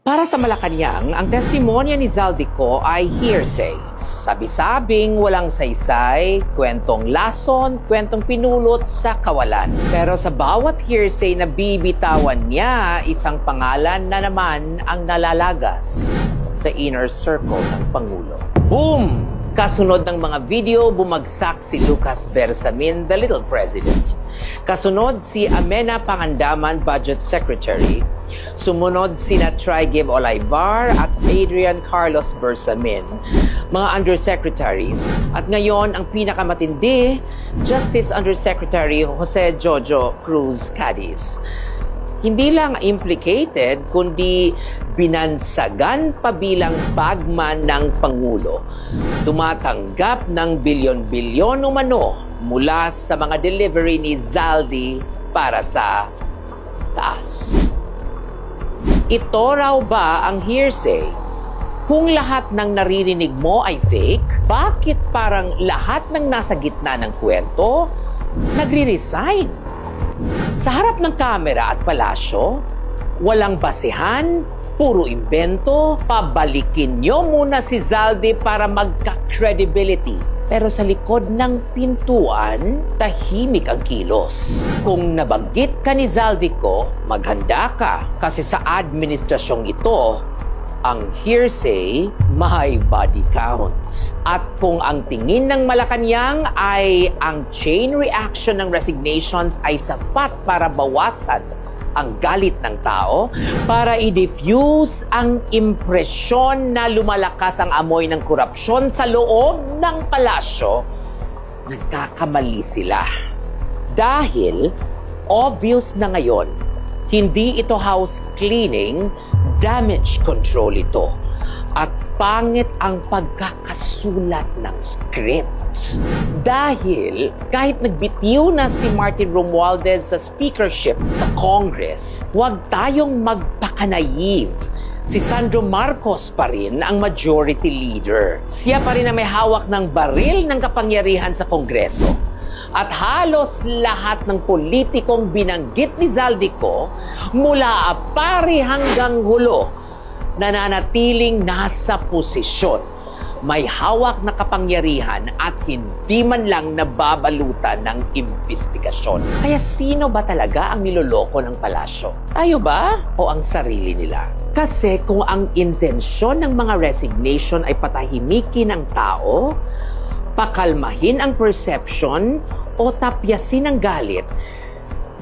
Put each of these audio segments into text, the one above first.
Para sa Malacanang, ang testimonya ni Zaldico ay hearsay. Sabi-sabing walang saysay, kwentong lason, kwentong pinulot sa kawalan. Pero sa bawat hearsay na bibitawan niya, isang pangalan na naman ang nalalagas sa inner circle ng Pangulo. Boom! Kasunod ng mga video, bumagsak si Lucas Bersamin, the little president. Kasunod si Amena Pangandaman, Budget Secretary. Sumunod sina Trigib Olivar at Adrian Carlos Bersamin, mga undersecretaries. At ngayon, ang pinakamatindi, Justice Undersecretary Jose Jojo Cruz Cadiz. Hindi lang implicated, kundi binansagan pa bilang bagman ng Pangulo. Tumatanggap ng bilyon-bilyon umano mula sa mga delivery ni Zaldi para sa taas. Ito raw ba ang hearsay? Kung lahat ng naririnig mo ay fake, bakit parang lahat ng nasa gitna ng kwento nagre-resign? Sa harap ng kamera at palasyo, walang basehan, puro imbento, pabalikin nyo muna si Zaldi para magka-credibility. Pero sa likod ng pintuan, tahimik ang kilos. Kung nabanggit ka ni Zaldico, maghanda ka. Kasi sa administrasyong ito, ang hearsay may body count. At kung ang tingin ng Malacanang ay ang chain reaction ng resignations ay sapat para bawasan ang galit ng tao, para i-diffuse ang impresyon na lumalakas ang amoy ng korupsyon sa loob ng palasyo, nagkakamali sila. Dahil obvious na ngayon, hindi ito house cleaning, damage control ito. At pangit ang pagkakasulat ng script. Dahil kahit nagbitiw na si Martin Romualdez sa speakership sa Congress, huwag tayong magpakanaive. Si Sandro Marcos pa rin ang majority leader. Siya pa rin ang may hawak ng baril ng kapangyarihan sa Kongreso. At halos lahat ng politikong binanggit ni Zaldico, mula Apari hanggang Hulo, nananatiling nasa posisyon, may hawak na kapangyarihan at hindi man lang nababalutan ng investigasyon. Kaya sino ba talaga ang niloloko ng palasyo? Tayo ba o ang sarili nila? Kasi kung ang intensyon ng mga resignation ay patahimikin ang tao, pakalmahin ang perception o tapyasin ang galit,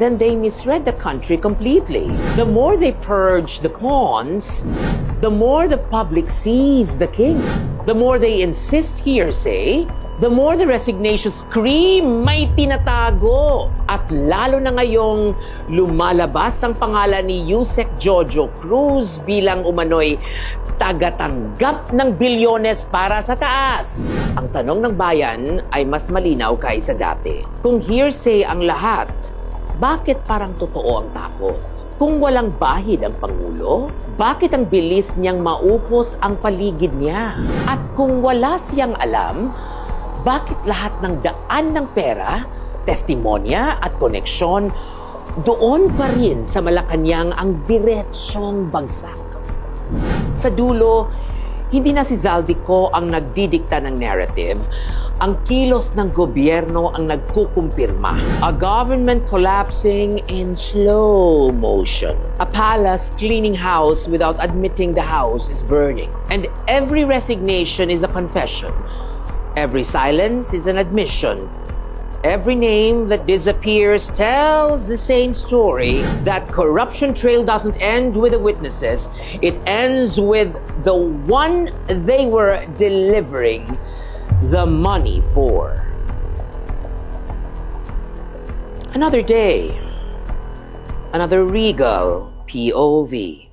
then they misread the country completely. The more they purge the pawns, the more the public sees the king. The more they insist hearsay, the more the resignation scream may tinatago. At lalo na ngayong lumalabas ang pangalan ni Yusek Jojo Cruz bilang umano'y tagatanggap ng bilyones para sa taas. Ang tanong ng bayan ay mas malinaw kaysa dati. Kung hearsay ang lahat, bakit parang totoo ang takot? Kung walang bahid ang Pangulo, bakit ang bilis niyang maupos ang paligid niya? At kung wala siyang alam, bakit lahat ng daan ng pera, testimonya at koneksyon, doon pa rin sa Malacanang ang diretsyong bagsak? Sa dulo, hindi na si Zaldico ang nagdidikta ng narrative. Ang kilos ng gobyerno ang nagkukumpirma. A government collapsing in slow motion. A palace cleaning house without admitting the house is burning. And every resignation is a confession. Every silence is an admission. Every name that disappears tells the same story. That corruption trail doesn't end with the witnesses. It ends with the one they were delivering the money for. Another day, another regal POV.